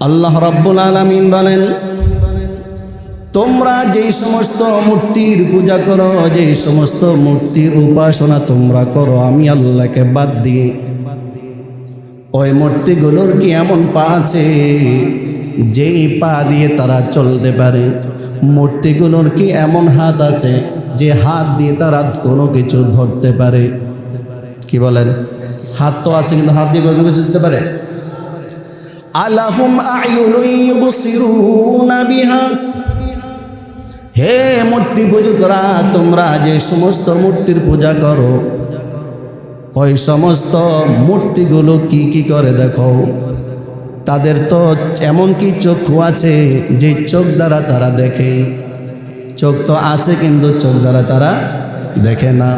আল্লাহ রাব্বুল আলামিন বলেন, তোমরা যেই সমস্ত মূর্তির পূজা করো, যেই সমস্ত মূর্তির উপাসনা তোমরা করো আমি আল্লাহকে বাদ দিয়ে, ওই মূর্তিগুলোর কি এমন পা আছে যেই পা দিয়ে তারা চলতে পারে? মূর্তিগুলোর কি এমন হাত আছে যে হাত দিয়ে তারা কোনো কিছু ধরতে পারে? কি বলেন? হাত তো আছে, কিন্তু হাত দিয়ে কোনো কিছু দিতে পারে? আলাহুম আ'য়ুনুন ইউবসিরুনা বিহা, হে মূর্তি পূজকরা, তোমরা যে সমস্ত মূর্তির পূজা করো ওই সমস্ত মূর্তিগুলো কি কি করে দেখো? তাদের তো এমন কি চক্ষু আছে যে চোখ দ্বারা তারা দেখে? চোখ তো আছে কিন্তু চোখ দ্বারা তারা দেখে না।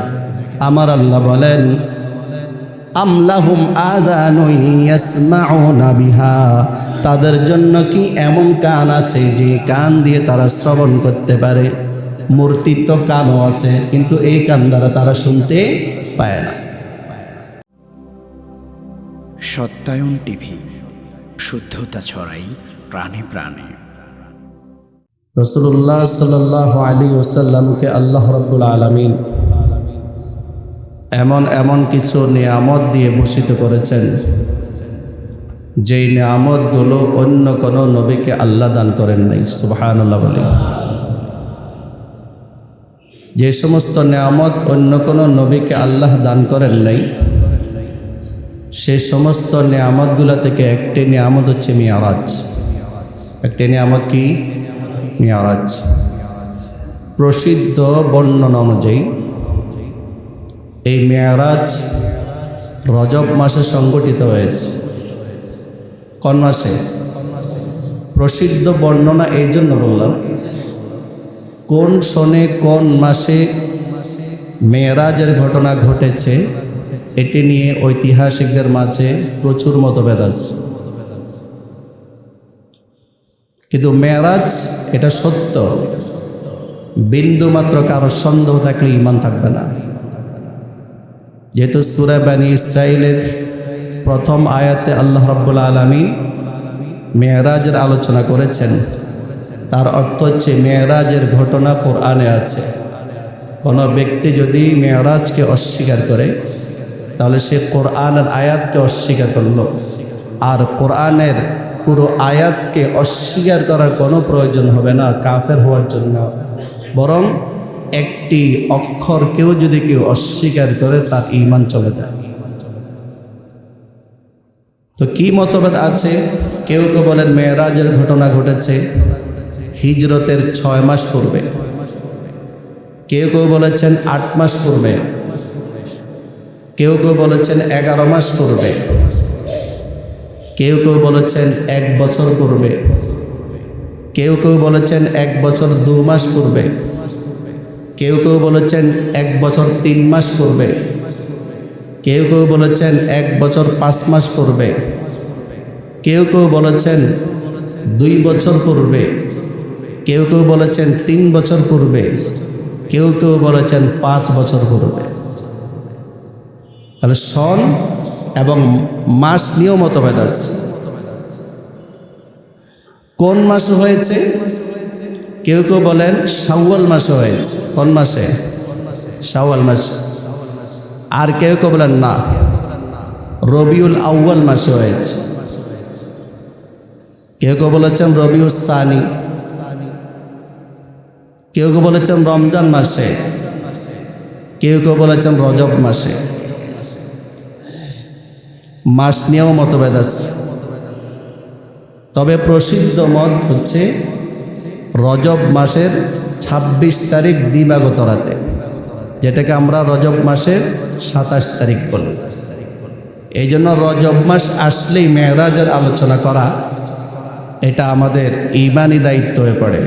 আমার আল্লাহ বলেন, আমলাহুম আযানুন ইয়াসমাউনা বিহা, তাদের জন্য কি এমন কান আছে যে কান দিয়ে তারা শ্রবণ করতে পারে? মূর্তির তো কানও আছে, কিন্তু এই কান দ্বারা তারা শুনতে পায় না। সত্যায়ন টিভি, শুদ্ধতা ছড়াই প্রাণে প্রাণে। রাসূলুল্লাহ সাল্লাল্লাহু আলাইহি ওয়াসাল্লামকে আল্লাহ রাব্বুল আলামিন এমন কিছু নিয়ামত দিয়ে ভূষিত করেছেন যেই নিয়ামতগুলো অন্য কোনো নবীকে আল্লাহ দান করেন নাই। সুবহানাল্লাহ বলি। যে সমস্ত নিয়ামত অন্য কোনো নবীকে আল্লাহ দান করেন নাই, সেই সমস্ত নিয়ামতগুলো থেকে একটি নিয়ামত হচ্ছে মিরাজ। একটি নিয়ামত কি? মিরাজ। প্রসিদ্ধ বর্ণনা অনুযায়ী এই মেয়ারাজ রজব মাসে সংগঠিত হয়েছে। কোন মাসে? প্রসিদ্ধ বর্ণনা এই জন্য বললাম, কোন সনে কোন মাসে মেয়ারাজের ঘটনা ঘটেছে এটি নিয়ে ঐতিহাসিকদের মাঝে প্রচুর মতভেদ আছে। কিন্তু মেয়ারাজ এটা সত্য, বিন্দু মাত্র কারো সন্দেহ থাকলে ঈমান থাকবে না। যেহেতু সূরা বনী ইসরাঈলের প্রথম আয়াতে আল্লাহ রাব্বুল আলামিন মেরাজের আলোচনা করেছেন, তার অর্থ হচ্ছে মেরাজের ঘটনা কোরআনে আছে। কোনো ব্যক্তি যদি মেরাজকে অস্বীকার করে তাহলে সে কোরআনের আয়াতকে অস্বীকার করল। আর কোরআনের পুরো আয়াতকে অস্বীকার করার কোনো প্রয়োজন হবে না কাফের হওয়ার জন্য, বরং একটি অক্ষরকেও যদি কেউ অস্বীকার করে তার ঈমান চলে যায়। তো কি মতভেদ আছে? কেউ কেউ বলেন মেরাজের ঘটনা ঘটেছে হিজরতের 6 মাস পূর্বে, কেউ কেউ বলেছেন 8 মাস পূর্বে, কেউ কেউ বলেছেন 11 মাস পূর্বে, কেউ কেউ বলেছেন 1 বছর পূর্বে, কেউ কেউ বলেছেন 1 বছর 2 মাস পূর্বে, কেউ কেউ বলেছেন 1 বছর 3 মাস পূর্বে, কেউ কেউ বলেছেন 1 বছর 5 মাস পূর্বে, কেউ কেউ বলেছেন 2 বছর পূর্বে, কেউ কেউ বলেছেন 3 বছর পূর্বে, কেউ কেউ বলেছেন 5 বছর পূর্বে। তাহলে সন এবং মাস নিয়েও মতভেদ আছে। কোন মাসে হয়েছে? কেউ কেউ বলেন শাওয়াল মাসে হয়েছে। কোন মাসে? শাওয়াল মাসে। আর কেউ কেউ বলেন না, রবিউল আউয়াল মাসে হয়েছে। কেউ কেউ বলেছেন রবিউল সানি, কেউ কেউ বলেছেন রমজান মাসে, কেউ কেউ বলেছেন রজব মাসে। মাস নিয়েও মতভেদ আছে। তবে প্রসিদ্ধ মত হচ্ছে রজব মাসের 26 তারিখ দিবাগত রাতে, যেটাকে আমরা রজব মাসের 27 তারিখ বলি। এই জন্য রজব মাস আসলেই মেরাজের আলোচনা করা এটা আমাদের ঈমানি দায়িত্ব হয়ে পড়ে।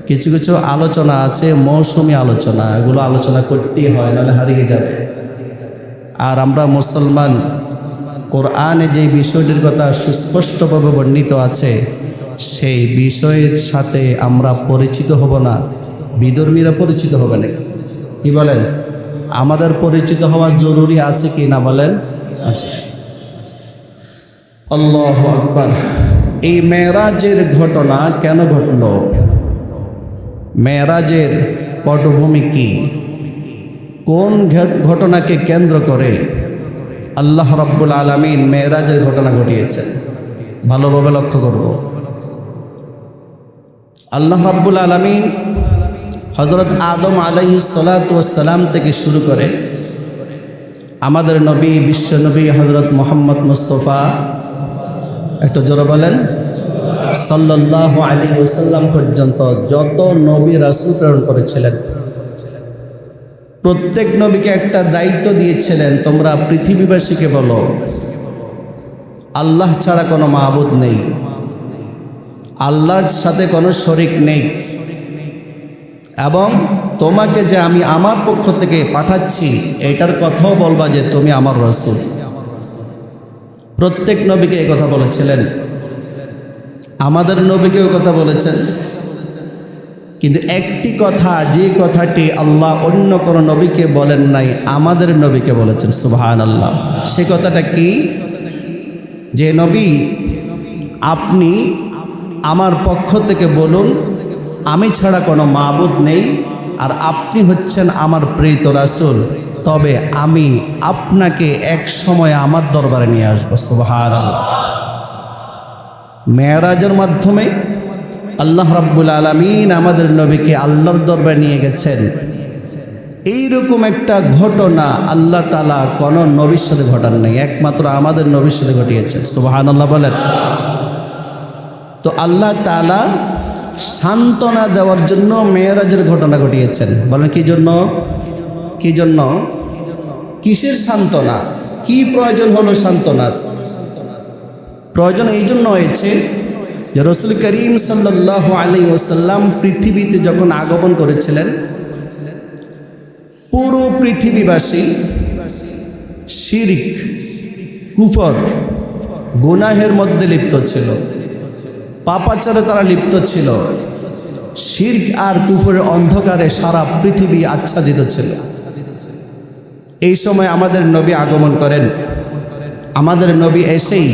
কিছু কিছু আলোচনা আছে মৌসুমি আলোচনা, এগুলো আলোচনা করতেই হয়, নাহলে হারিয়ে যাবে। আর আমরা মুসলমান, কোরআনে যে বিষয়টির কথা সুস্পষ্টভাবে বর্ণিত আছে সেই বিষয়ের সাথে আমরা পরিচিত হব না, বিধর্মীরা পরিচিত হবে না। কি বলেন? আমাদের পরিচিত হওয়া জরুরি আছে কি না বলেন? আচ্ছা, আল্লাহু আকবার। এই মেরাজের ঘটনা কেন ঘটল? মেরাজের পটভূমি কি? কোন ঘটনাকে কেন্দ্র করে আল্লাহ রাব্বুল আলামিন মেরাজের ঘটনা ঘটিয়েছেন? ভালোভাবে লক্ষ্য করব। আল্লাহ রাব্বুল আলামিন হযরত আদম আলাইহিস সালাতু ওয়াস সালাম থেকে শুরু করে আমাদের নবী বিশ্ব নবী হযরত মুহাম্মদ মুস্তাফা, একটু জোরে বলেন, সাল্লাল্লাহু আলাইহি ওয়াসাল্লাম পর্যন্ত যত নবী রাসূল প্রেরণ করেছিলেন, প্রত্যেক নবীকে একটা দায়িত্ব দিয়েছিলেন, তোমরা পৃথিবীবাসীকে বলো আল্লাহ ছাড়া কোনো মাবুদ নেই, আল্লাহর সাথে কোনো শরিক নেই, এবং তোমাকে যে আমি আমার পক্ষ থেকে পাঠাচ্ছি এটার কথাও বলবা যে তুমি আমার রাসূল। প্রত্যেক নবীকে এই কথা বলেছিলেন, আমাদের নবীকেও কথা বলেছেন। কিন্তু একটি কথা, যে কথাটি আল্লাহ অন্য কোনো নবীকে বলেন নাই, আমাদের নবীকে বলেছেন, সুবহানাল্লাহ। সে কথাটা কি? যে নবী, আপনি আমার পক্ষ থেকে বলুন আমি ছাড়া কোনো মাবুদ নেই, আর আপনি হচ্ছেন আমার প্রেরিত রাসূল, তবে আমি আপনাকে এক সময় আমার দরবারে নিয়ে আসবো। সুবহানাল্লাহ। মেরাজের মাধ্যমে আল্লাহ রাব্বুল আলামিন আমাদের নবীকে আল্লাহর দরবারে নিয়ে গেছেন। এইরকম একটা ঘটনা আল্লাহ তাআলা কোনো নবীর সাথে ঘটান নাই, একমাত্র আমাদের নবীর সাথে ঘটিয়েছেন। সুবহানাল্লাহ বলেন। তো আল্লাহ তাআলা সান্ত্বনা দেওয়ার জন্য মেরাজের ঘটনা ঘটিয়েছেন। বলেন কি জন্য? কি জন্য? কিসের সান্ত্বনা? কি প্রয়োজন হলো সান্ত্বনার? প্রয়োজন এই জন্য হয়েছে যে রাসূল করিম সাল্লাল্লাহু আলাইহি ওয়াসাল্লাম পৃথিবীতে যখন আগমন করেছিলেন, পুরো পৃথিবীবাসী শিরক, কুফর, গুনাহের মধ্যে লিপ্ত ছিল, পাপাচারে তারা লিপ্ত ছিল। শিরক আর কুফরের অন্ধকারে সারা পৃথিবী আচ্ছাদিত ছিল। এই সময় আমাদের নবী আগমন করেন। আমাদের নবী এসেই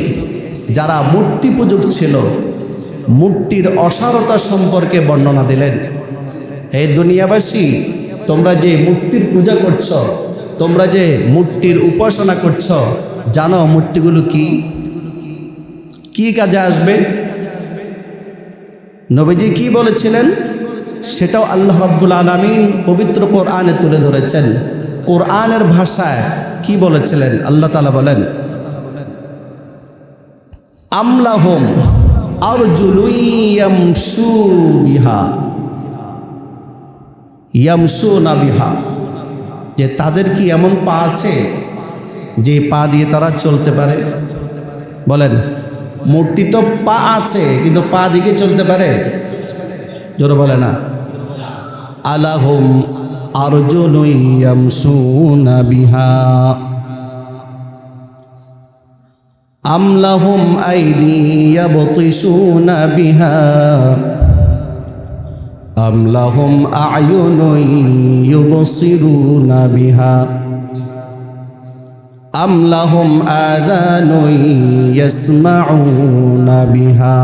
যারা মূর্তি পূজক ছিল, মূর্তির অসারতা সম্পর্কে বর্ণনা দিলেন। এই দুনিয়াবাসী, তোমরা যে মূর্তির পূজা করছ, তোমরা যে মূর্তির উপাসনা করছ, জানো মূর্তিগুলো কি কি কাজে আসবে? নবীজি কি বলেছিলেন সেটাও আল্লাহ রাব্বুল আলামিন পবিত্র কোরআনে তুলে ধরেছেন। কোরআনের ভাষায় কি বলেছিলেন? আল্লাহ তাআলা বলেন, আমলাহুম আরজুলুন ইয়ামশুনা বিহা, যে তাদের কি এমন পা আছে যে পা দিয়ে তারা চলতে পারে? বলেন, মূর্তি তো পা আছে কিন্তু পা দিকে চলতে পারে? জোরে বলে না। আলাহুম আরজুলুন ইয়ামশুনা বিহা আম লাহুম আইদি ইয়াবতিশুনা বিহা আম লাহুম আ'য়ুনুন ইউবসিরুনা বিহা আম লাহুম আযানুন ইয়াসমাউনা বিহা।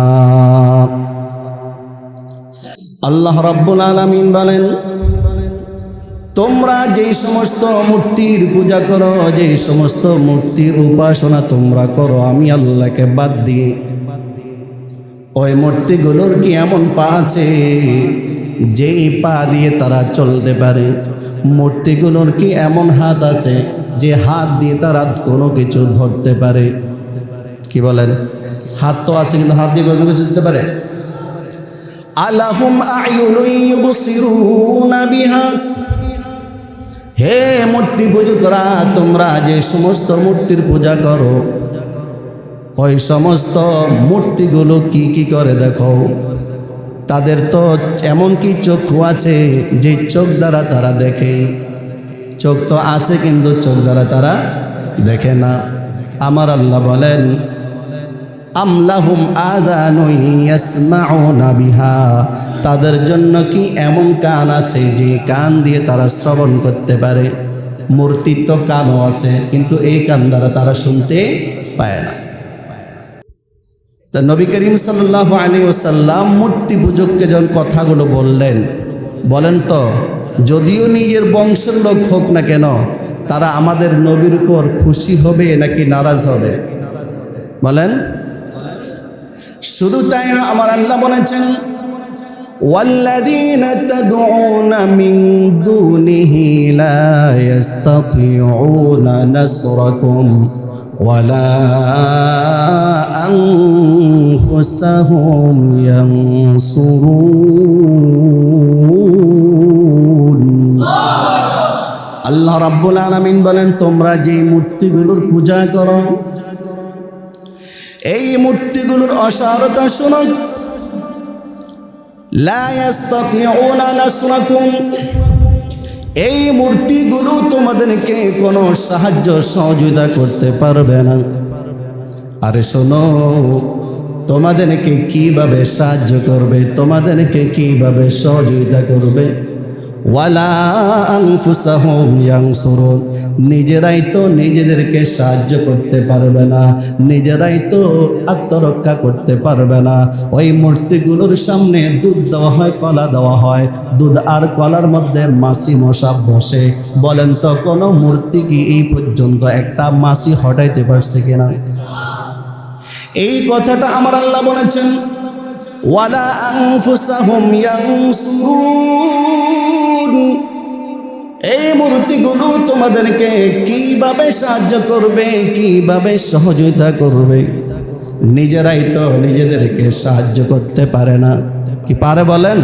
আল্লাহ রাব্বুল আলামিন বলেন, তোমরা যেই সমস্ত মূর্তির পূজা করো, যেই সমস্ত মূর্তির উপাসনা তোমরা করো আমি আল্লাহকে বাদ দিয়ে, ওই মূর্তিগুলোর কি এমন পা আছে যেই পা দিয়ে তারা চলতে পারে? মূর্তিগুলোর কি এমন হাত আছে যে হাত দিয়ে তারা কোনো কিছু ধরতে পারে? কি বলেন? হাত তো আছে কিন্তু হাত দিয়ে কোনো কিছু দিতে পারে? আলাহুম আ'য়ুনুন ইউবসিরুনা বিহা, হে মূর্তি পূজকরা, তোমরা যে সমস্ত মূর্তির পূজা করো, ওই সমস্ত মূর্তিগুলো কি কি করে দেখো? তাদের তো এমন কি চক্ষু আছে যে চোখ দ্বারা তারা দেখে? চোখ তো আছে কিন্তু চোখ দ্বারা তারা দেখে না। আমার আল্লাহ বলেন, আম লাহুম আযানুন ইয়াসমাউনা বিহা, তাদের জন্য কি এমন কান আছে যে কান দিয়ে তারা শ্রবণ করতে পারে? মূর্তির তো কানও আছে কিন্তু এই কান দ্বারা তারা শুনতে পায় না। তা নবী করিম সাল্লাল্লাহু আলাইহি ওয়াসাল্লাম মূর্তি পূজককে যখন কথাগুলো বললেন, বলেন তো যদিও নিজের বংশের লোক হোক না কেন, তারা আমাদের নবীর উপর খুশি হবে নাকি নারাজ হবে? বলেন। শুধু তাই না, আমার আল্লাহ বলেছেন ওয়াল্লাযীনা তাদউনা মিন দুনিহি লা ইস্তাতিউনা নাসরাকুম ওয়ালা আনফুসাহুম ইয়ানসুরুন। আল্লাহ রাব্বুল আলামিন বলেন, তোমরা যে মূর্তিগুলোর পূজা করো, এই মূর্তিগুলোর অসারতা শোনো। লা ইস্তাতিউনা নাসরাকুম, এই মূর্তিগুলো তোমাদেরকে কোনো সাহায্য সহযোগিতা করতে পারবে না। আরে শোনো, তোমাদেরকে কিভাবে সাহায্য করবে, তোমাদেরকে কিভাবে সহযোগিতা করবে? ওয়ালা আনফুসাহুম ইয়ানসুরুন, নিজেরাই তো নিজেদেরকে সাহায্য করতে পারবে না, নিজেরাই তো আত্মরক্ষা করতে পারবে না। ওই মূর্তিগুলোর সামনে দুধ দেওয়া হয়, কলা দেওয়া হয়, দুধ আর কলার মধ্যে মাছি মশা বসে। বলেন তো কোনো মূর্তি কি এই পর্যন্ত একটা মাছি হটাইতে পারছে কিনা? এই কথাটা আমার আল্লাহ বলেছেন, ওয়ালা আনফুসাহুম ইয়ানসুরুন, এই মূর্তিগুলো তোমাদেরকে কিভাবে সাহায্য করবে, কিভাবে সহযোগিতা করবে? নিজেরাই তো নিজেদেরকে সাহায্য করতে পারে না। কি পারে বলেন?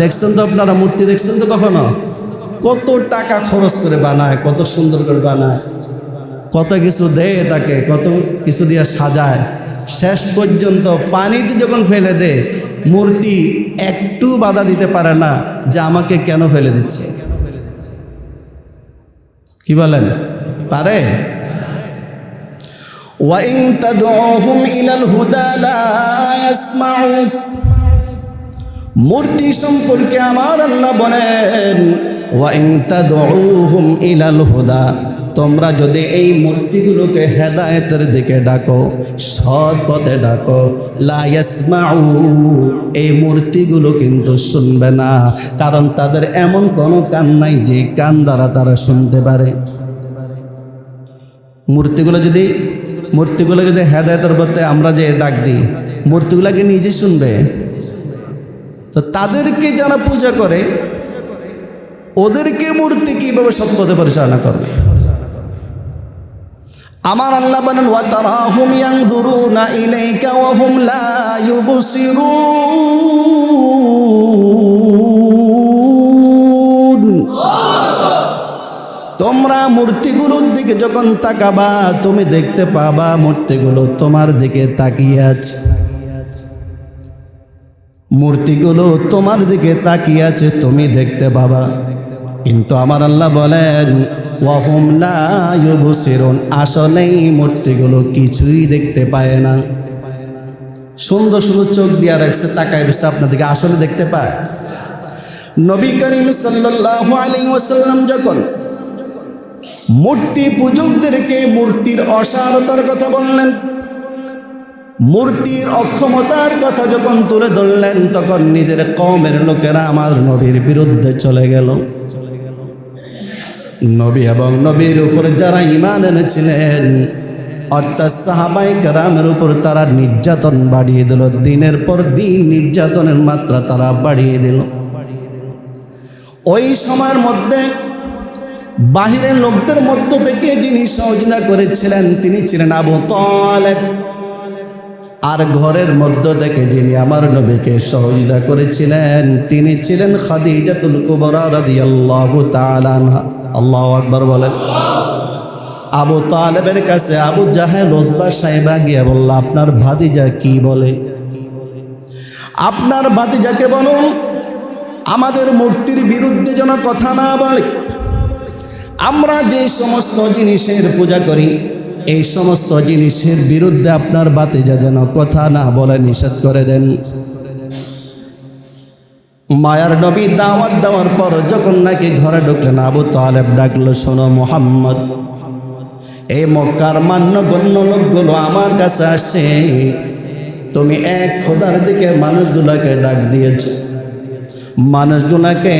দেখছেন তো আপনারা মূর্তি দেখছেন তো কখনো? কত টাকা খরচ করে বানায়, কত সুন্দর করে বানায়, কত কিছু দেয় তাকে, কত কিছু দিয়ে সাজায়। শেষ পর্যন্ত পানিতে যখন ফেলে দেয়, মূর্তি একটু বাধা দিতে পারে না যে আমাকে কেন ফেলে দিচ্ছে। কি বলেন? পারে? ওয়াইন তাদউহুম ইলাল হুদা লা ইয়াসমাউ, মূর্তি সম্পর্কে আমার আল্লাহ বলেন, ওয়াইন তাদউহুম ইলাল হুদা, তোমরা যদি এই মূর্তিগুলোকে হেদায়েতের দিকে ডাকো, সৎ পথে ডাকো, লা ইয়াসমাউ, এই মূর্তিগুলো কিন্তু শুনবে না। কারণ তাদের এমন কোনো কান নাই যে কান দ্বারা তারা শুনতে পারে। মূর্তিগুলো যদি হেদায়েতের পথে আমরা যে ডাক দিই, মূর্তিগুলোকে নিজে শুনবে? তো তাদেরকে যারা পূজা করে, ওদেরকে মূর্তি কিভাবে সৎ পথে পরিচালনা করবে? আমার আল্লাহ বলেন, ওয়া তারাহুম ইয়ানজুরুনা ইলাইকা ওয়া হুম লা ইউবসিরুন, তোমরা মূর্তিগুলোর দিকে যখন তাকাবা, তুমি দেখতে পাবা মূর্তিগুলো তোমার দিকে তাকিয়ে আছে। মূর্তিগুলো তোমার দিকে তাকিয়ে আছে, তুমি দেখতে পাবা। কিন্তু আমার আল্লাহ বলেন, ওয়া হুম লা ইউবসিরুন, আসলেই মূর্তিগুলো কিছুই দেখতে পায় না। সুন্দর সুন্দর চোখ দিয়া রাখছে, তাকায় রয়েছে আপনাদেরকে, আসলে দেখতে পায়? নবী করিম সাল্লাল্লাহু আলাইহি ওয়াসাল্লাম যখন মূর্তি পূজকদেরকে মূর্তির অসারতার কথা বললেন, মূর্তির অক্ষমতার কথা যখন তুলে ধরলেন, তখন নিজের কওমের লোকেরা আমার নবীর বিরুদ্ধে চলে গেল। নবী এবং নবীর উপর যারা ঈমান এনেছিলেন, অর্থাৎ সাহাবায়ে কেরামের উপর তারা নির্যাতন বাড়িয়ে দিল। দিনের পর দিন নির্যাতনের মাত্রা তারা বাড়িয়ে দিল। ওই সময়ের মধ্যে বাহিরের লোকদের মধ্য থেকে যিনি সহযোগিতা করেছিলেন, তিনি ছিলেন আবু তালেব। আর ঘরের মধ্য থেকে যিনি আমার নবীকে সহযোগিতা করেছিলেন, তিনি ছিলেন খাদিজাতুল কুবরা রাদিয়াল্লাহু তাআলা আনহা। আল্লাহু আকবার বলেন। আবু তালেবের কাছে আবু জাহেল উতবা সাইবা গিয়ে বলল, আপনার ভাতিজা কি বলে? আপনার ভাতিজাকে বলুন আমাদের মূর্তির বিরুদ্ধে যেন কথা না বলে। আমরা যে সমস্ত জিনিসের পূজা করি, এই সমস্ত জিনিসের বিরুদ্ধে আপনার ভাতিজা যেন কথা না বলে নিষেধ করে দেন। মায়ার নবী দাওয়াত দেওয়ার পর যখন নাকি ঘরে ঢুকলেন, আবু তালেব ডাকলো, শোনো মুহাম্মদ, এই মক্কার মান্যগণ্য লোকগুলো আমার কাছে আসছে, তুমি এক খোদার দিকে মানুষগুলোকে ডাক দিয়েছো, মানুষগুলোকে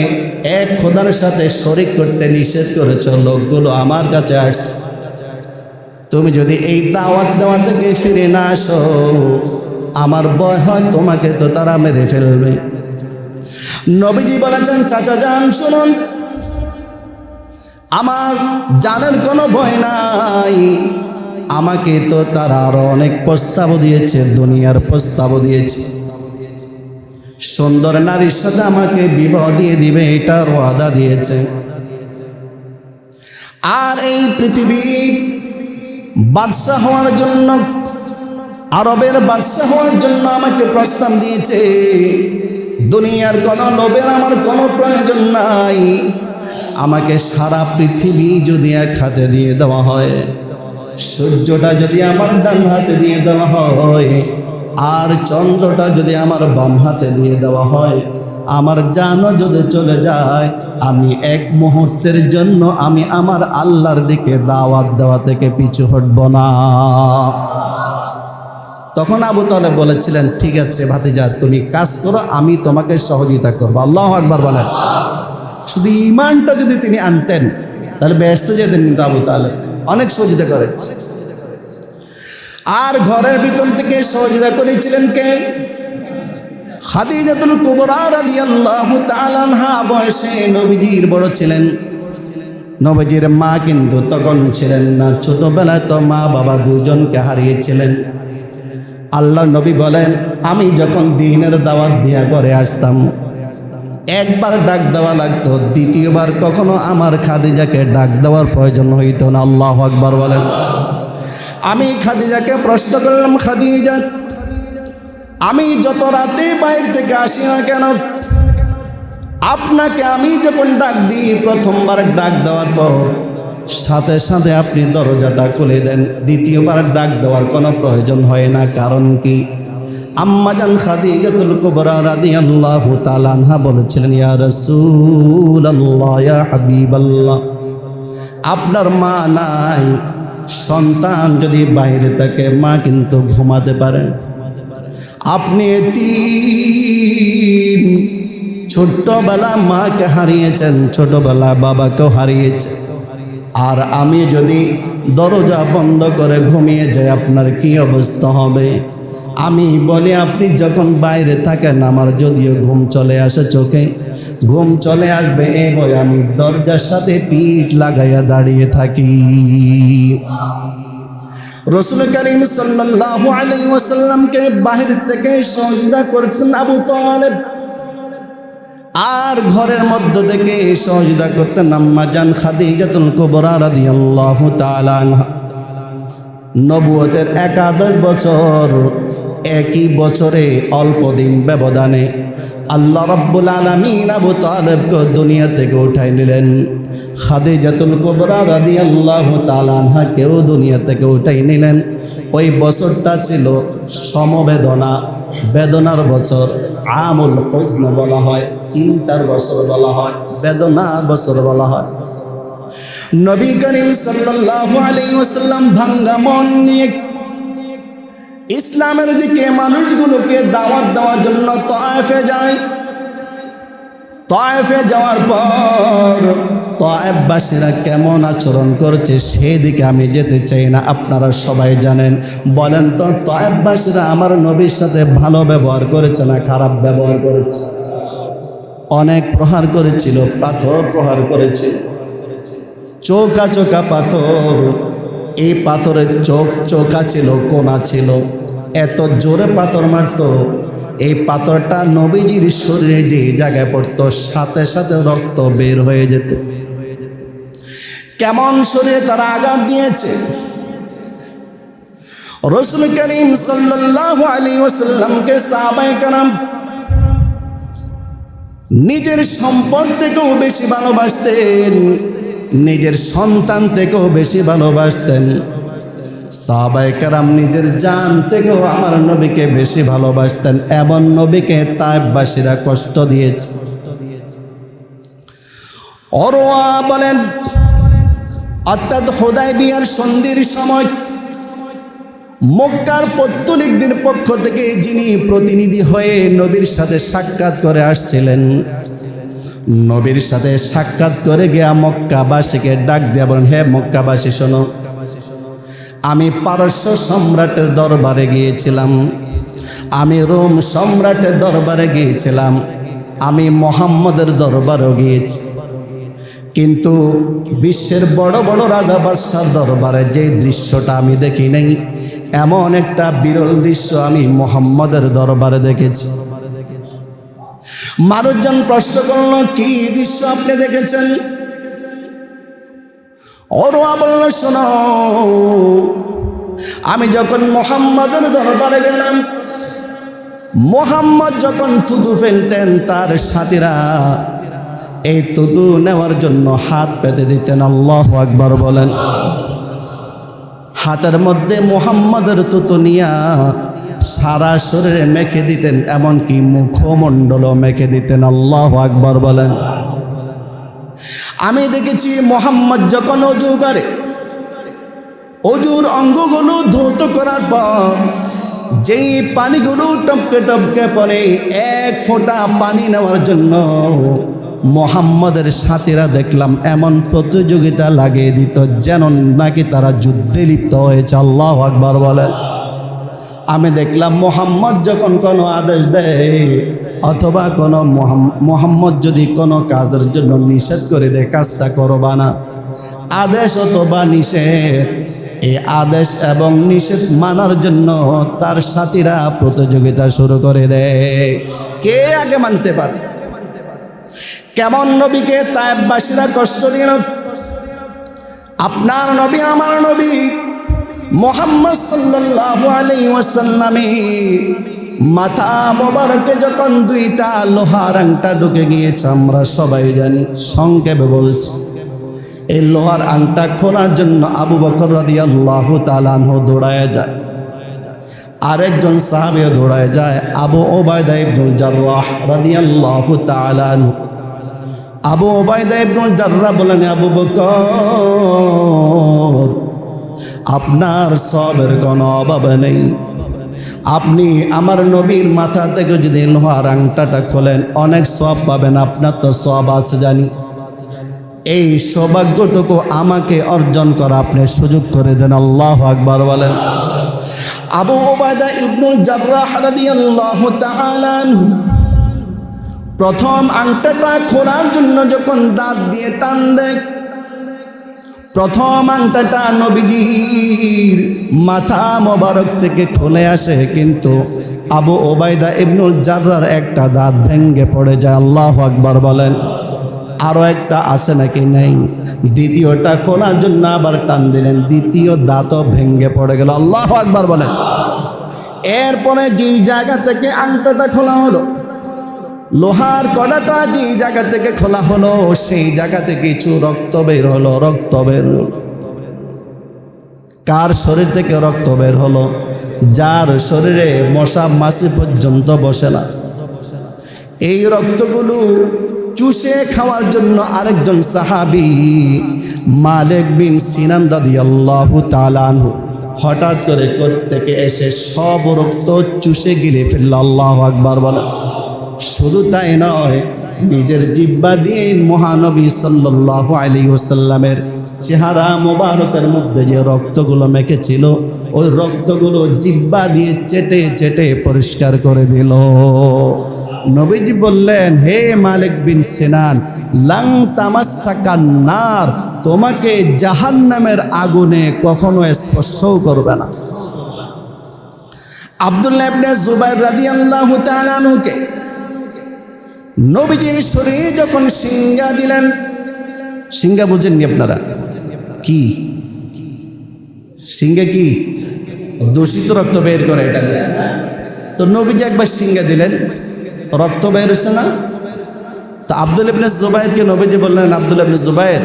এক খোদার সাথে শরীক করতে নিষেধ করেছো, লোকগুলো আমার কাছে আসছে। তুমি যদি এই দাওয়াত দেওয়া থেকে ফিরে না আসো, আমার ভয় হয় তোমাকে তো তারা মেরে ফেলবে। নবীজি বলেছেন, চাচা যান শুনুন, আমার জানের কোনো ভয় নাই, আমাকে তো তারা আরো অনেক প্রস্তাব দিয়েছে, দুনিয়ার প্রস্তাব দিয়েছে, সুন্দর নারীর সাথে আমাকে বিবাহ দিয়ে দিবে, এটার ওয়াদা দিয়েছে। আর এই পৃথিবীর বাদশা হওয়ার জন্য, আরবের বাদশা হওয়ার জন্য আমাকে প্রস্তাব দিয়েছে। দুনিয়ার কোনো লোভের আমার কোনো প্রয়োজন নাই, আমাকে সারা পৃথিবী যদি এক হাতে দিয়ে দেওয়া হয়, সূর্যটা যদি আমার ডান হাতে দিয়ে দেওয়া হয়, আর চন্দ্রটা যদি আমার বাম হাতে দিয়ে দেওয়া হয়, আমার জানও যদি চলে যায়, আমি এক মুহূর্তের জন্য আমি আমার আল্লাহর দিকে দাওয়াত দেওয়া থেকে পিছু হটব না। তখন আবু তালেব বলেছিলেন, ঠিক আছে ভাতিজা, তুমি কাজ করো, আমি তোমাকে সহযোগিতা করবো। আল্লাহু আকবার বলেন। শুধু ঈমানটা যদি তিনি আনতেন তাহলে বেহেশতে যেতেন, কিন্তু আবু তালেব অনেক সহযোগিতা করেছে। আর ঘরের ভিতর থেকে সহযোগিতা করেছিলেন কে? খাদিজাতুল কুবরা রাদিয়াল্লাহু তাআলা আনহা বয়সে নবীজির বড় ছিলেন। নবীজির মা কিন্তু তখন ছিলেন না, ছোটবেলায় তো মা বাবা দুজনকে হারিয়েছিলেন। আল্লাহর নবী বলেন, আমি যখন দ্বীনের দাওয়াত দিয়া ঘরে আসতাম, একবার ডাক দেওয়া লাগতো, দ্বিতীয়বার কখনো আমার খাদিজাকে ডাক দেওয়ার প্রয়োজন হইত না। আল্লাহু আকবার বলেন। আমি খাদিজাকে প্রশ্ন করলাম, খাদিজা, আমি যত রাতে বাইরে থেকে আসি না কেন, আপনাকে আমি যখন ডাক দিই, প্রথমবার ডাক দেওয়ার পর সাথে সাথে আপনি দরজাটা খুলে দেন, দ্বিতীয়বার ডাক দেওয়ার কোনো প্রয়োজন হয় না, কারণ কি? আম্মাজান খাদিজাতুল কুবরা রাদিয়াল্লাহু তাআলা আনহা বলেছিলেন, ইয়া রাসূলুল্লাহ, ইয়া হাবিবাল্লাহ, আপনার মা নাই, সন্তান যদি বাইরে থাকে মা কিন্তু ঘুমাতে পারেন, আপনি এতিম, ছোট্টবেলা মাকে হারিয়েছেন, ছোটবেলা বাবাকেও হারিয়েছেন, আর আমি যদি দরজা বন্ধ করে ঘুমিয়ে যাই আপনার কি অবস্থা হবে? আমি বলি, আপনি যখন বাইরে থাকেন আমার যদিও ঘুম চলে আসে, চোখে ঘুম চলে আসবে, এই ভয় আমি দরজার সাথে পিঠ লাগাইয়া দাঁড়িয়ে থাকি। রাসূল করিম সাল্লাল্লাহু আলাইহি ওয়াসাল্লামকে বাহির থেকে সজদা করতেন আবু তালেব, আর ঘরের মধ্য থেকে সজদা করতেন আম্মাজান খাদিজাতুল কুবরা রাদিয়াল্লাহু তাআলা আনহা। নবুয়তের 11 বছর, একই বছরে অল্প দিন ব্যবধানে আল্লাহ রাব্বুল আলামিন আবু তালেবকে দুনিয়া থেকে উঠাই নিলেন। খাদিজাতুল কুবরা রাদিয়াল্লাহু তাআলা আনহাকেও দুনিয়া থেকে উঠাই নিলেন। ওই বছরটা ছিল সমবেদনা, বেদনার বছর, আমুল হুজন বলা হয়, চিন্তার বছর বলা হয়, বেদনার বছর বলা হয়। নবী করিম সাল্লাল্লাহু আলাইহি ওয়াসাল্লাম ভাঙ্গা মন নিয়ে ইসলামের দিকে মানুষগুলোকে দাওয়াত দেওয়ার জন্য তায়েফে যায়। তায়েফে যাওয়ার পর তায়েফবাসীরা কেমন আচরণ করছে সেদিকে আমি যেতে চাই না, আপনারা সবাই জানেন। বলেন তো, তায়েফবাসীরা আমার নবীর সাথে ভালো ব্যবহার করেছে না খারাপ ব্যবহার করেছে? অনেক প্রহার করেছিল, পাথর প্রহার করেছে, চৌকা চৌকা পাথর। এই পাথরের চোখ চৌকা ছিল, কোনা ছিল, এত জোরে পাথর মারত, এই পাথরটা নবীজির শরীরে যে জায়গায় পড়তো সাথে সাথে রক্ত বের হয়ে যেত। কেমন শরীরে তারা আঘাত দিয়েছে। রাসূল করিম সাল্লাল্লাহু আলাইহি ওয়াসাল্লামকে সাহাবায়ে কেরাম নিজের সম্পদ থেকেও বেশি ভালোবাসতেন, নিজের সন্তান থেকেও বেশি ভালোবাসতেন। সাহাবায়ে কেরাম নিজের জান থেকেও আমার নবীকে বেশি ভালোবাসতেন, এবং নবীকে তায়েফবাসীরা কষ্ট দিয়েছে। অরওয়া বলেন, অর্থাৎ হুদায়বিয়ার সন্ধির সময় মক্কার পৌত্তলিকদের পক্ষ থেকে যিনি প্রতিনিধি হয়ে নবীর সাথে সাক্ষাৎ করে আসছিলেন, নবীর সাথে সাক্ষাৎ করে গিয়া মক্কাবাসীকে ডাক দিয়া বলেন, হে মক্কাবাসী শোনো, আমি পারস্য সম্রাটের দরবারে গিয়েছিলাম, আমি রোম সম্রাটের দরবারে গিয়েছিলাম, আমি মুহাম্মদের দরবারেও গিয়েছি, কিন্তু বিশ্বের বড় বড় রাজা বাদশার দরবারে যে দৃশ্যটা আমি দেখি নাই, এমন একটা বিরল দৃশ্য আমি মুহাম্মদের দরবারে দেখেছি। মানুষজন প্রশ্ন করল, কি দৃশ্য আপনি দেখেছেন? ওরওয়া বলল, শোনো, আমি যখন মুহাম্মদের দরবারে গেলাম, মুহাম্মদ যখন থুতু ফেলতেন, তার সাথীরা এই থুতু নেওয়ার জন্য হাত পেতে দিতেন। আল্লাহু আকবার বলেন। হাতের মধ্যে মুহাম্মদের থুতু নিয়া সারা শরীরে মেখে দিতেন, এমনকি মুখমণ্ডলও মেখে দিতেন। আল্লাহু আকবার বলেন। আমি দেখেছি মুহাম্মদ যখন ওযু করে, ওযুর অঙ্গগুলো ধৌত করার পর যেই পানিগুলো টপকে টপকে পড়ে, এক ফোঁটা পানি নেওয়ার জন্য মুহাম্মদের সাথীরা দেখলাম এমন প্রতিযোগিতা লাগিয়ে দিত যেন নাকি তারা যুদ্ধে লিপ্ত হয়েছে। আল্লাহু আকবার বলেন। আমি দেখলাম মুহাম্মদ যখন কোনো আদেশ দেয় অথবা কোনো মুহাম্মদ যদি কোনো কাজের জন্য নিষেধ করে দেয়, কাজটা করবা না, আদেশ অথবা নিষেধ, এই আদেশ এবং নিষেধ মানার জন্য তার সাথীরা প্রতিযোগিতা শুরু করে দেয়, কে আগে মানতে পারে। কেমন নবীকে তায়েফবাসীরা কষ্ট দিল। আপনার নবী, আমার নবী মুহাম্মদ সাল্লাল্লাহু আলাইহি ওয়াসাল্লামের মাথা মোবারকে যখন দুইটা লোহার আংটা ঢুকে গিয়েছে, আমরা সবাই জানি, সংক্ষেপে বলছি, এই লোহার আংটা খোলার জন্য আবু বকর রাদিয়াল্লাহু তাআলা আনহু দৌড়ায় যায়, আরেকজন সাহাবীও দৌড়ায় যায়, আবু উবাইদা ইবনুল জাররাহ রাদিয়াল্লাহু তাআলা আনহু। আবু উবাইদা ইবনুল জাররাহ বলেন, আবু বকর, আপনার সবের কোনো অভাব নেই, আপনি আমার নবীর মাথা থেকে যদি লোহার আংটাটা খোলেন অনেক সওয়াব পাবেন, আপনার তো সওয়াব আছে জানি, এই সৌভাগ্যটুকু আমাকে অর্জন করা আপনি সুযোগ করে দেন। আল্লাহু আকবার বলেন। আবু উবাইদা ইবনুল জাররাহ রাদিয়াল্লাহু তাআলা আনহু প্রথম আংটাটা খোলার জন্য যখন দাঁত দিয়ে টান দেয়, প্রথম আংটাটা নবীজির মাথা মোবারক থেকে খুলে আসে, কিন্তু আবু উবাইদা ইবনুল জাররাহর একটা দাঁত ভেঙে পড়ে যায়। আল্লাহু আকবার বলেন। আরও একটা আছে নাকি? নেই। দ্বিতীয়টা খোলার জন্য আবার টান দিলেন, দ্বিতীয় দাঁতও ভেঙে পড়ে গেল। আল্লাহু আকবার বলেন। এরপরে যেই জায়গা থেকে আংটাটা খোলা হলো, লোহার কড়াটা যেই জায়গা থেকে খোলা হলো, সেই জায়গাতে কিছু রক্ত বের হলো। রক্ত বের হলো কার শরীর থেকে? রক্ত বের হলো যার শরীরে মশা মাছি পর্যন্ত বসে না। এই রক্তগুলো চুষে খাওয়ার জন্য আরেকজন সাহাবী মালিক বিন সিনান রাদিয়াল্লাহু তাআলা আনহু হঠাৎ করে কোত্থেকে এসে সব রক্ত চুষে গিলে ফেলল। আল্লাহু আকবার বলেন। শুধু তাই নয়, নিজের জিহ্বা দিয়ে মহানবী সাল্লাল্লাহু আলাইহি ওয়াসাল্লামের চেহারা মোবারকের মধ্যে যে রক্তগুলো মেখেছিল, ওই রক্তগুলো জিহ্বা দিয়ে চেটে চেটে পরিষ্কার করে দিল। নবীজি বললেন, হে মালিক বিন সিনান, লাং তামাসসাকান নার, তোমাকে জাহান্নামের আগুনে কখনো স্পর্শও করবে না। আব্দুল্লাহ ইবনে জুবাইর রাদিয়াল্লাহু তাআলা আনহুকে নবীজির শরীরে যখন সিঙ্গা দিলেন, সিঙ্গা বুঝেননি আপনারা? কি সিঙ্গা? কি দূষিত রক্ত বের করে এটা। তো নবীজি একবার সিঙ্গা দিলেন, রক্ত বের হচ্ছে না। তো আব্দুল্লাহ ইবনে জুবাইরকে নবীজি বললেন, আব্দুল্লাহ ইবনে জুবাইর,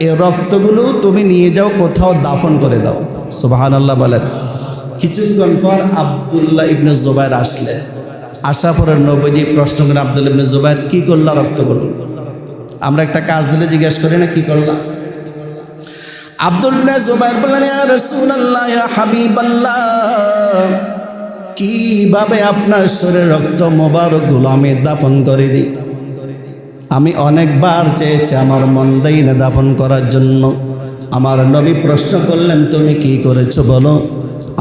এই রক্তগুলো তুমি নিয়ে যাও, কোথাও দাফন করে দাও। সুবহানাল্লাহ বলেন। কিছুক্ষণ পর আব্দুল্লাহ ইবনে জুবাইর আসলেন। আসার পরে নবীজি প্রশ্ন করেন, আব্দুল্লাহ ইবনে জুবাইর, কি করলা রক্তগুলো? আমরা একটা কাজ দিলে জিজ্ঞেস করি না, কি করলা? আব্দুল্লাহ জুবাইর বললেন, ইয়া রাসূলুল্লাহ, ইয়া হাবিবাল্লাহ, কিভাবে আপনার শরীরের রক্ত মোবারকগুলো আমি দাফন করে দিই? আমি অনেকবার চেয়েছি, আমার মন দেই না দাফন করার জন্য। আমার নবী প্রশ্ন করলেন, তুমি কি করেছো বলো?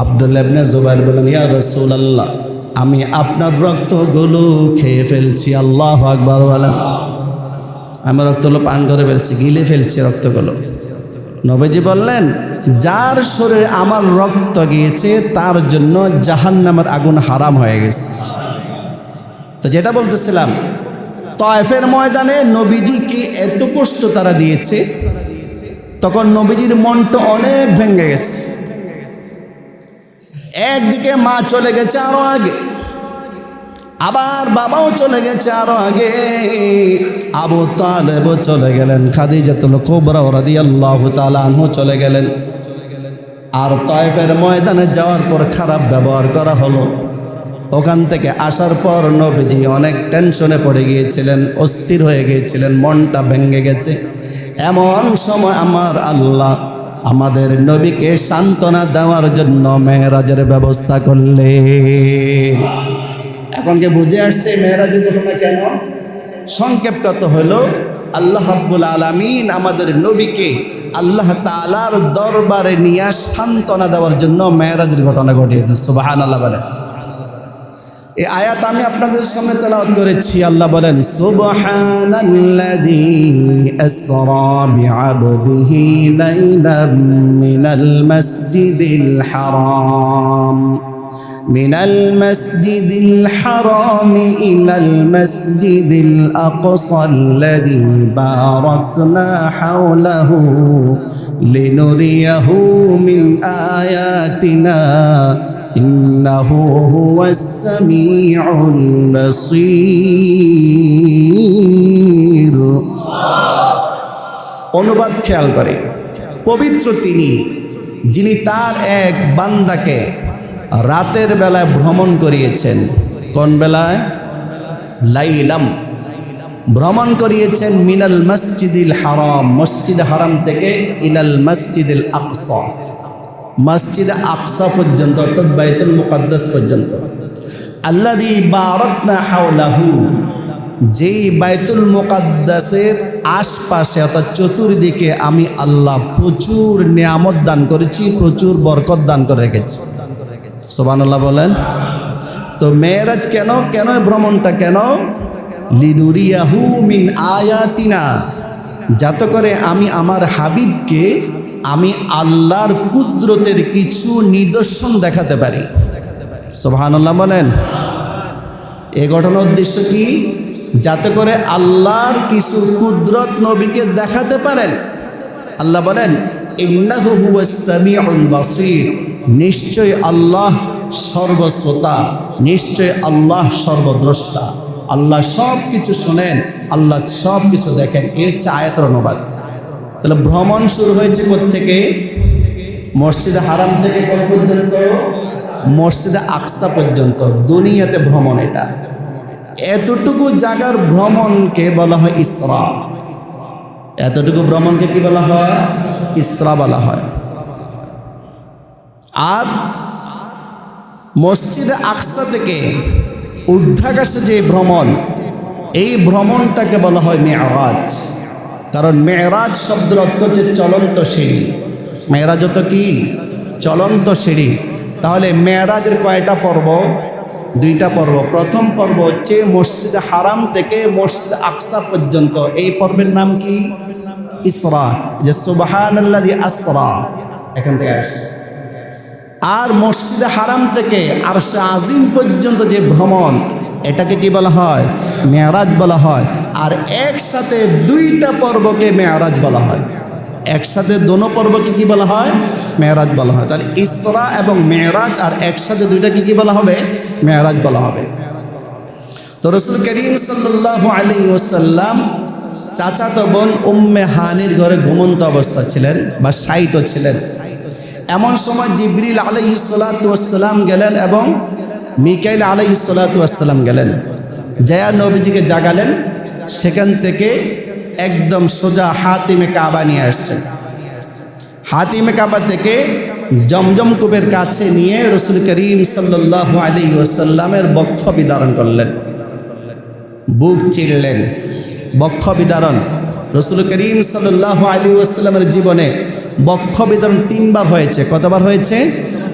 আব্দুল্লাহ ইবনে জুবাইর বললেন, ইয়া রাসূলুল্লাহ, আমি আপনার রক্তগুলো খেয়ে ফেলছি। আল্লাহু আকবার বলেন। আমি রক্তগুলো পান করে ফেলছি, গিলে ফেলছি রক্তগুলো। নবীজি বললেন, যার শরীরে আমার রক্ত গিয়েছে তার জন্য জাহান্নামের আগুন হারাম হয়ে গেছে। তো যেটা বলতেছিলাম, তায়েফের ময়দানে নবীজিকে এত কষ্ট তারা দিয়েছে, তখন নবীজির মনটা অনেক ভেঙে গেছে। একদিকে মা চলে গেছে আরো আগে, আবার বাবাও চলে গেছে আরো আগে, আবু তালেবও চলে গেলেন, খাদিজাতুল কুবরা রাদিয়াল্লাহু তাআলা আনহু চলে গেলেন। আর তায়েফের ময়দানে যাওয়ার পর খারাপ ব্যবহার করা হলো। ওখান থেকে আসার পর নবীজি অনেক টেনশনে পড়ে গিয়েছিলেন, অস্থির হয়ে গিয়েছিলেন, মনটা ভেঙে গেছে। এমন সময় আমার আল্লাহ আমাদের নবীকে সান্ত্বনা দেওয়ার জন্য মেরাজের ব্যবস্থা করলেন। এখন কি বুঝে আসছে মেরাজের ঘটনা কেন? সংক্ষেপ কত হলো, আল্লাহ রাব্বুল আলামিন আমাদের নবীকে আল্লাহ তাআলার দরবারে নিয়ে সান্ত্বনা দেওয়ার জন্য মেরাজের ঘটনা ঘটিয়েছেন। সুবহানাল্লাহ বলেন। এই আয়াত আমি আপনাদের সামনে তেলাওয়াত করেছি। আল্লাহ বলেন, সুবহানাল্লাযী আসরা বিআবদিহি লাইলাম মিনাল মাসজিদিল হারাম ইলাল মাসজিদিল আকসা আল্লাযী বারাকনা হাওলাহু লিনুরিয়াহু মিন আয়াতিনা ইন্নাহু হুয়াস সামিউল বাসীর। অনুবাদ খেয়াল করে, পবিত্র তিনি, যিনি তার এক বান্দাকে রাতের বেলায় ভ্রমণ করিয়েছেন। কোন বেলায়? লাইলাম, ভ্রমণ করিয়েছেন মিনাল মসজিদিল হারাম, মসজিদ হারাম থেকে ইলাল মসজিদিল আকসা, মসজিদ আকসা পর্যন্ত, অর্থাৎ বাইতুল মুকাদ্দাস পর্যন্ত। আল্লাযী বারাকনা হাওলাহু, যেই বাইতুল মুকাদ্দাসের আশপাশে অর্থাৎ চতুর্দিকে আমি আল্লাহ প্রচুর নিয়ামত দান করেছি, প্রচুর বরকত দান করে রেখেছি। সুবহানাল্লাহ বলেন। তো মেরাজ কেন, কেন ভ্রমণটা কেন? লিনুরিয়াহু মিন আয়াতিনা, যাতে করে আমি আমার হাবিবকে আমি আল্লাহর কুদরতের কিছু নিদর্শন দেখাতে পারি। সুবহানাল্লাহ বলেন। এই ঘটনার উদ্দেশ্য কি? যাতে করে আল্লাহর কিছু কুদরত নবীকে দেখাতে পারেন। আল্লাহ বলেন, ইন্নাহু হুয়াস সামিউল বাসীর, নিশ্চয় আল্লাহ সর্বশ্রোতা, নিশ্চয় আল্লাহ সর্বদ্রষ্টা। আল্লাহ সব কিছু শোনেন, আল্লাহ সব কিছু দেখেন। এই হচ্ছে আয়াতের অনুবাদ। তাহলে ভ্রমণ শুরু হয়েছে কোত্থেকে? মসজিদে হারাম থেকে কোন পর্যন্ত? মসজিদে আকসা পর্যন্ত। দুনিয়াতে ভ্রমণ এটা, এতটুকু জায়গার ভ্রমণকে বলা হয় ইসরা। এতটুকু ভ্রমণকে কি বলা হয়? ইসরা বলা হয়। আর মসজিদে আকসা থেকে ঊর্ধ্বাকাশে যে ভ্রমণ, এই ভ্রমণটাকে বলা হয় মেরাজ। কারণ মেরাজ শব্দের অর্থ হচ্ছে চলন্ত সিঁড়ি। মেরাজ তো কি? চলন্ত সিঁড়ি। তাহলে মেরাজের কয়টা পর্ব? দুইটা পর্ব। প্রথম পর্ব হচ্ছে মসজিদে হারাম থেকে মসজিদ আকসা পর্যন্ত, এই পর্বের নাম কি? ইসরা। যে সুবহানাল্লাযী আসরা, এখান থেকে আসছে। আর মসজিদে হারাম থেকে আরশে আজিম পর্যন্ত যে ভ্রমণ, এটাকে কি বলা হয়? মেরাজ বলা হয়। আর একসাথে দুইটা পর্বকে মেরাজ বলা হয়। একসাথে দোনো পর্বকে কি বলা হয়? মেরাজ বলা হয়। তাহলে ইসরা এবং মেরাজ, আর একসাথে দুইটাকে কি বলা হবে? মেরাজ বলা হবে। তো রাসূল করিম সাল্লাল্লাহু আলাইহি ওয়াসাল্লাম চাচাতো বোন উম্মে হানির ঘরে ঘুমন্ত অবস্থা ছিলেন বা শায়িত ছিলেন। এমন সময় জিবরিল আলাইহিস সালাতু ওয়াস সালাম গেলেন এবং মিকাইল আলাইহিস সালাতু ওয়াস সালাম গেলেন, যায়া নবীজিকে জাগালেন। সেখান থেকে একদম সোজা হাতিমে কাবা নিয়ে আসছেন। হাতিমে কাবা থেকে জমজম কূপের কাছে নিয়ে রসুল করিম সাল্লাল্লাহু আলাইহি ওয়াসাল্লামের বক্ষ বিদারণ করলেন, বুক চিরলেন। বক্ষ বিদারণ রসুল করিম সাল্লাল্লাহু আলাইহি ওয়াসাল্লামের জীবনে বক্ষ বিদারণ 3 বার হয়েছে। কতবার হয়েছে?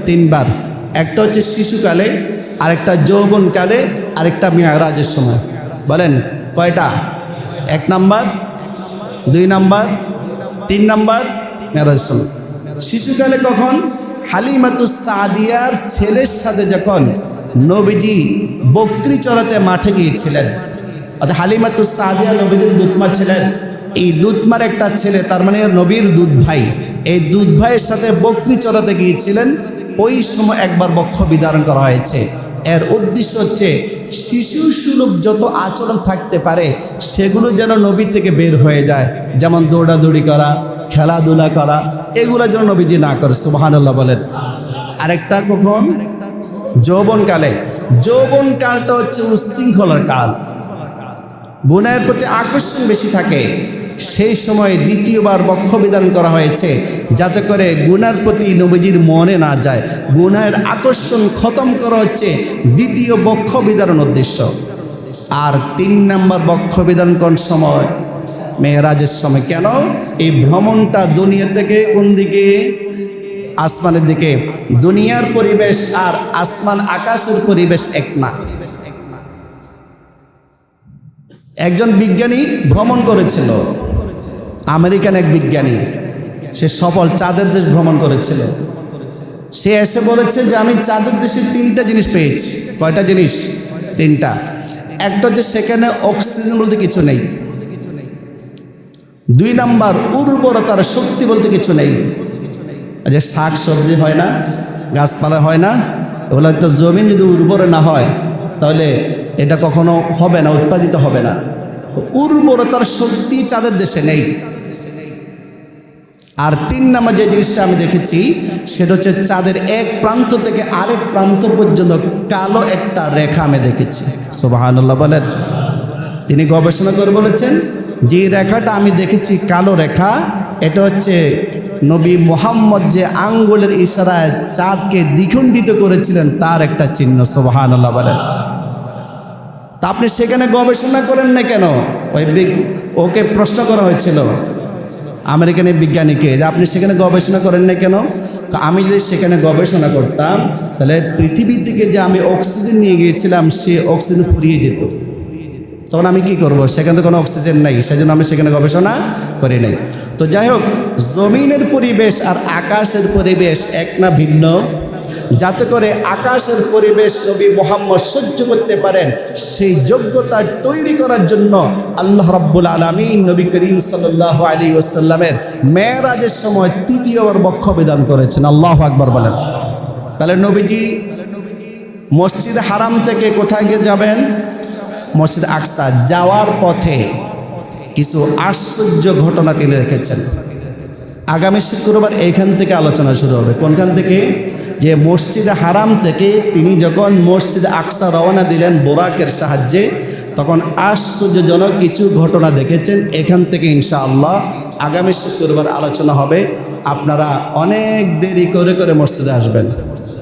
3 বার। একটা হচ্ছে শিশুকালে, আরেকটা যৌবনকালে, আরেকটা মিরাজের সময়। বলেন কয়টা? 1 নাম্বার, 2 নাম্বার, 3 নাম্বার মিরাজের সময়। শিশুকালে কখন? হালিমাতুস সাদিয়ার ছেলের সাথে যখন নবীজি বকরি চড়াতে মাঠে গিয়েছিলেন। অর্থাৎ হালিমাতুস সাদিয়া নবীজির দুধমা ছিলেন। এই দুধমার একটা ছেলে, তার মানে নবীর দুধ ভাই, এই দুধ ভাইয়ের সাথে বকরি চড়াতে গিয়েছিলেন। ওই সময় একবার বক্ষ বিদারণ করা হয়েছে। এর উদ্দেশ্য হচ্ছে শিশু সুলভ যত আচরণ থাকতে পারে সেগুলো যেন নবী থেকে বের হয়ে যায়, যেমন দৌড়াদৌড়ি করা, খেলাধুলা করা, এগুলো যেন নবীজি না করে। সুবহানাল্লাহ বলেন। আরেকটা কখন? যৌবনকালে। যৌবনকালটা হচ্ছে উচ্ছৃঙ্খলার কাল, গুনাহের প্রতি আকর্ষণ বেশি থাকে। সেই সময় দ্বিতীয়বার বক্ষ বিধান করা হয়েছে যাতে করে গুনার প্রতি নবীজির মনে না যায়। গুনাহের আকর্ষণ খতম করা হচ্ছে দ্বিতীয় বক্ষ বিধারণ উদ্দেশ্য। আর 3 নম্বর বক্ষ বিধান কোন সময়? মেরাজের সময়। কেন? এই ভ্রমণটা দুনিয়া থেকে কোন দিকে? আসমানের দিকে। দুনিয়ার পরিবেশ আর আসমান আকাশের পরিবেশ এক না। একজন বিজ্ঞানী ভ্রমণ করেছিল, আমেরিকান এক বিজ্ঞানী, সে সফল চাঁদের দেশ ভ্রমণ করেছিল। সে এসে বলেছে যে আমি চাঁদের দেশে 3টা জিনিস পেয়েছি। কয়টা জিনিস? 3টা। একটা হচ্ছে সেখানে অক্সিজেন বলতে কিছু নেই। 2 নাম্বার, উর্বরতার শক্তি বলতে কিছু নেই। যে শাক সবজি হয় না, গাছপালা হয় না, ওগুলো তো জমিন যদি উর্বর না হয় তাহলে এটা কখনো হবে না, উৎপাদিত হবে না। তো উর্বরতার শক্তি চাঁদের দেশে নেই। আর 3 নাম্বার যে জিনিসটা আমি দেখেছি সেটা হচ্ছে চাঁদের এক প্রান্ত থেকে আরেক প্রান্ত পর্যন্ত কালো একটা রেখা আমি দেখেছি। সুবহানাল্লাহ বলেন। তিনি গবেষণা করে বলেছেন যে রেখাটা আমি দেখেছি কালো রেখা, এটা হচ্ছে নবী মুহাম্মদ যে আঙ্গুলের ইশারায় চাঁদকে দ্বিখণ্ডিত করেছিলেন তার একটা চিহ্ন। সুবহানাল্লাহ বলেন। তা আপনি সেখানে গবেষণা করেন না কেন? ওকে প্রশ্ন করা হয়েছিল আমেরিকান বিজ্ঞানীকে যে আপনি সেখানে গবেষণা করেন না কেন? তো আমি যদি সেখানে গবেষণা করতাম তাহলে পৃথিবীর দিকে যে আমি অক্সিজেন নিয়ে গিয়েছিলাম সে অক্সিজেন ফুরিয়ে যেত, তখন আমি কি করব? সেখানে তো কোনো অক্সিজেন নাই, সেজন্য আমি সেখানে গবেষণা করি নাই। তো যাই হোক, জমিনের পরিবেশ আর আকাশের পরিবেশ এক না ভিন্ন? যাতে করে আকাশের পরিবেশ নবী মুহাম্মদ সহ্য করতে পারেন সেই যোগ্যতা তৈরি করার জন্য আল্লাহ রাব্বুল আলামিন নবী করিম সাল্লাল্লাহু আলাইহি ওয়াসাল্লামের মেরাজের সময় 3বার বক্ষ বিধান করেছেন। আল্লাহু আকবার বলেন। তাহলে নবীজি মসজিদ হারাম থেকে কোথায় গিয়ে যাবেন? মসজিদ আকসা। যাওয়ার পথে কিছু আশ্চর্য ঘটনা তিনি রেখেছেন। আগামী শুক্রবার এইখান থেকে আলোচনা শুরু হবে। কোনখান থেকে? যে মসজিদে হারাম থেকে তিনি যখন মসজিদে আকসা রওনা দিলেন বোরাকের সাহায্যে, তখন আশ্চর্যজনক কিছু ঘটনা দেখেছেন। এখান থেকে ইনশাআল্লাহ আগামী শুক্রবার আলোচনা হবে। আপনারা অনেক দেরি করে মসজিদে আসবেন।